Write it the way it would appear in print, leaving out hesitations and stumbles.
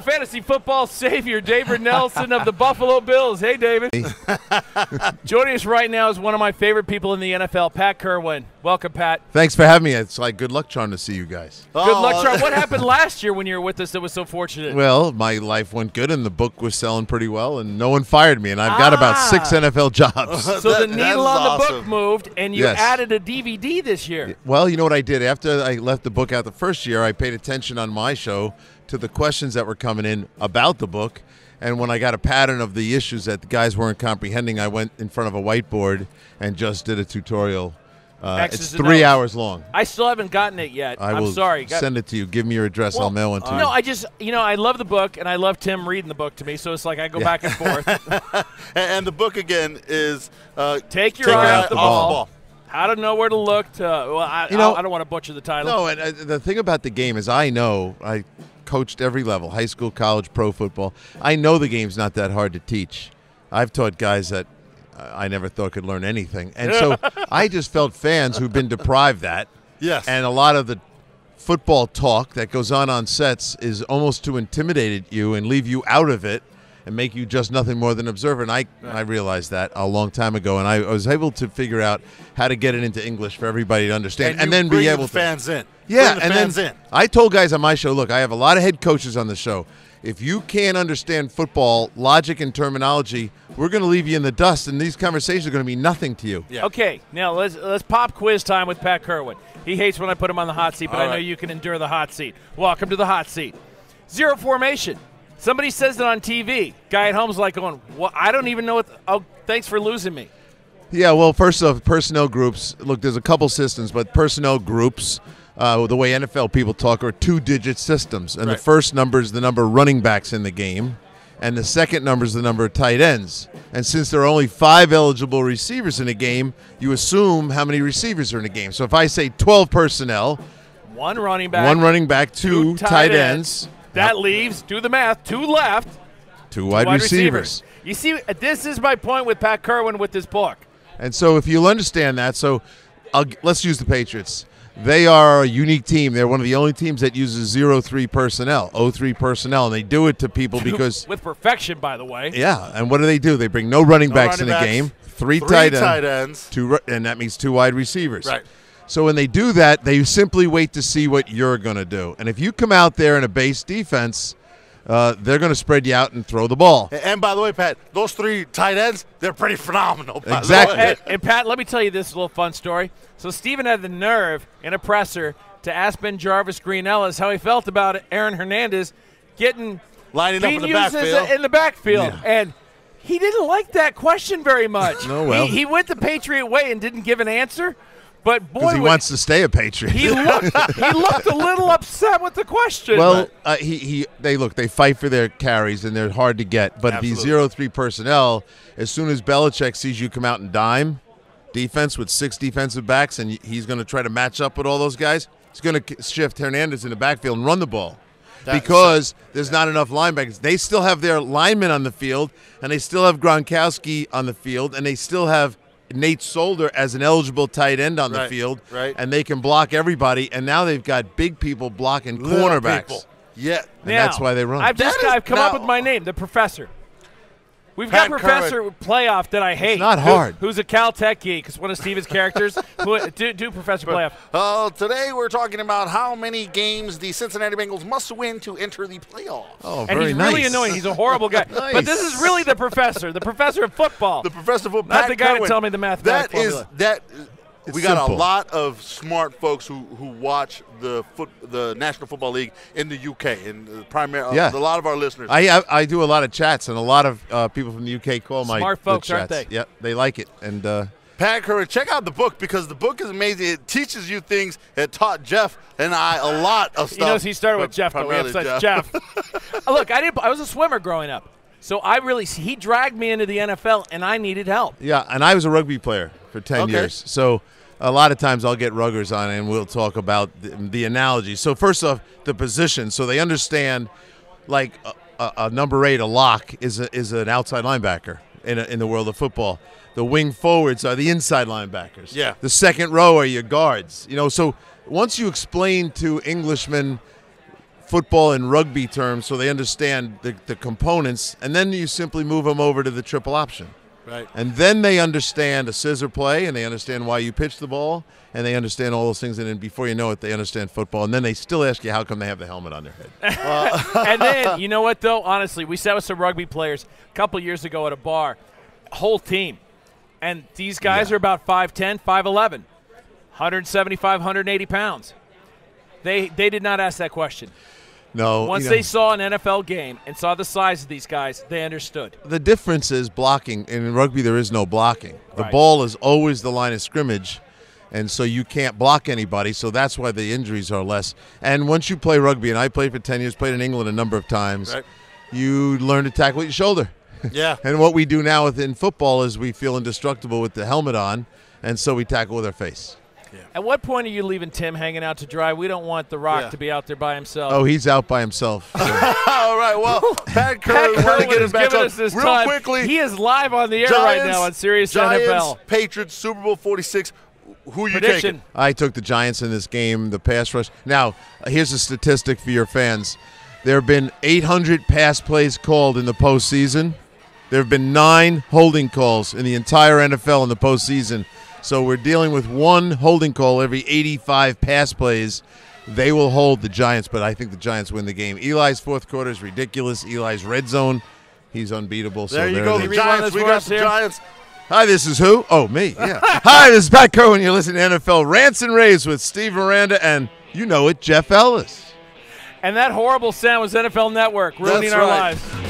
Fantasy football savior David Nelson of the Buffalo Bills. Hey, David. Joining us right now is one of my favorite people in the NFL, Pat Kirwan. Welcome, Pat. Thanks for having me. It's like good luck charm to see you guys. Good luck charm. What happened last year when you were with us that was so fortunate? Well, my life went good, and the book was selling pretty well, and no one fired me, and I've got about 6 NFL jobs. So the needle on the book moved, and you added a DVD this year. Well, you know what I did? After I left the book out the first year, I paid attention on my show to the questions that were coming in about the book. And when I got a pattern of the issues that the guys weren't comprehending, I went in front of a whiteboard and just did a tutorial. It's 3 hours long. I still haven't gotten it yet. I'm sorry. Send it to you. Give me your address. I'll mail one to you. No, I love the book, and I love Tim reading the book to me, so it's like I go back and forth. And the book, again, is Take Your Eye Off the Ball. How to know where to look. I don't want to butcher the title. No, and the thing about the game is I coached every level, high school, college, pro football. I know the game's not that hard to teach. I've taught guys that I never thought could learn anything. And so I just felt fans who've been deprived that. Yes. And a lot of the football talk that goes on sets is almost to intimidate you and leave you out of it and make you just nothing more than an observer. And I realized that a long time ago, and I was able to figure out how to get it into English for everybody to understand, and then be able to fans in. Yeah, and then I told guys on my show, look, I have a lot of head coaches on the show. If you can't understand football logic and terminology, we're going to leave you in the dust, and these conversations are going to mean nothing to you. Yeah. Okay, now let's pop quiz time with Pat Kirwan. He hates when I put him on the hot seat, but I know you can endure the hot seat. Welcome to the hot seat. Zero formation. Somebody says it on TV. Guy at home's like going, well, I don't even know what – oh, thanks for losing me. Yeah, well, first off, personnel groups. Look, there's a couple systems, but personnel groups, the way NFL people talk, are 2-digit systems. And the first number is the number of running backs in the game, and the second number is the number of tight ends. And since there are only 5 eligible receivers in a game, you assume how many receivers are in a game. So if I say 12 personnel – One running back, 2 tight ends. That leaves, do the math, 2 left. 2 wide receivers. You see, this is my point with Pat Kirwan with this book. And so if you'll understand that, let's use the Patriots. They are a unique team. They're one of the only teams that uses 0-3 personnel, 0-3 personnel, and they do it to people because – with perfection, by the way. Yeah, and what do? They bring no running backs in the game, 3 tight ends, and that means 2 wide receivers. Right. So when they do that, they simply wait to see what you're going to do. And if you come out there in a base defense, they're going to spread you out and throw the ball. And by the way, Pat, those 3 tight ends, they're pretty phenomenal. Exactly. And Pat, let me tell you this little fun story. So Steven had the nerve in a presser to ask Ben Jarvis Green Ellis how he felt about Aaron Hernandez being lining up in the backfield. Yeah. And he didn't like that question very much. No, well. He went the Patriot way and didn't give an answer. But boy, he wants to stay a Patriot. He looked a little upset with the question. Well, they fight for their carries and they're hard to get. But the 0-3 personnel, as soon as Belichick sees you come out and dime defense with 6 defensive backs, and he's going to try to match up with all those guys, he's going to shift Hernandez in the backfield and run the ball. Because there's not enough linebackers. They still have their linemen on the field, and they still have Gronkowski on the field, and they still have Nate Solder as an eligible tight end on the field, and they can block everybody. And now they've got big people blocking cornerbacks. Yeah, and that's why they run. I've come up with my name, the Professor. We've got Professor Playoff that I hate. It's not hard. Who's a Caltech geek? Because one of Steven's characters. Do Professor Playoff. Today we're talking about how many games the Cincinnati Bengals must win to enter the playoffs. Oh, and he's really annoying. He's a horrible guy. Nice. But this is really the Professor of football. The Professor of football. Not the guy to tell me the mathematical formula. We got a lot of smart folks who watch the National Football League in the UK, and primarily a lot of our listeners. I do a lot of chats, and a lot of people from the UK call my smart folks, chats. aren't they? Yep, they like it. And Pat Kirwan, check out the book because the book is amazing. It teaches you things. It taught Jeff and I a lot of stuff. He knows he started with Jeff, but we have such Jeff. Look, I was a swimmer growing up, so he dragged me into the NFL, and I needed help. Yeah, and I was a rugby player for 10 years, so. A lot of times I'll get ruggers on and we'll talk about the analogy. So first off, the position. So they understand like a number 8, a lock, is an outside linebacker in the world of football. The wing forwards are the inside linebackers. Yeah. The second row are your guards. So once you explain to Englishmen football and rugby terms so they understand the components, and then you simply move them over to the triple option. Right. And then they understand a scissor play, and they understand why you pitch the ball, and they understand all those things. And then before you know it, they understand football. And then they still ask you how come they have the helmet on their head. And then, you know what, though? Honestly, we sat with some rugby players a couple years ago at a bar, whole team. And these guys are about 5'10", 5'11", 175, 180 pounds. They did not ask that question. No. Once they saw an NFL game and saw the size of these guys, they understood. The difference is blocking. In rugby, there is no blocking. The Right. ball is always the line of scrimmage, and so you can't block anybody, so that's why the injuries are less. And once you play rugby, and I played for 10 years, played in England a number of times, Right. you learn to tackle with your shoulder. Yeah. And what we do now in football is we feel indestructible with the helmet on, and so we tackle with our face. At what point are you leaving Tim hanging out to dry? We don't want The Rock to be out there by himself. Oh, he's out by himself. So. All right, well, Pat Kirwan is giving us this real time. quickly. He is live on the air right now on Sirius Giants, NFL. Patriots, Super Bowl 46. Who are you Prediction. taking? I took the Giants in this game, the pass rush. Now, here's a statistic for your fans. There have been 800 pass plays called in the postseason. There have been 9 holding calls in the entire NFL in the postseason. So we're dealing with one holding call every 85 pass plays. They will hold the Giants, but I think the Giants win the game. Eli's fourth quarter is ridiculous. Eli's red zone, he's unbeatable. There you go, the Giants. We got the Giants. Hi, this is who? Oh, me, yeah. Hi, this is Pat Kirwan. You're listening to NFL Rants and Raves with Steve Miranda and, you know it, Jeff Ellis. And that horrible sound was NFL Network ruining That's our right. lives.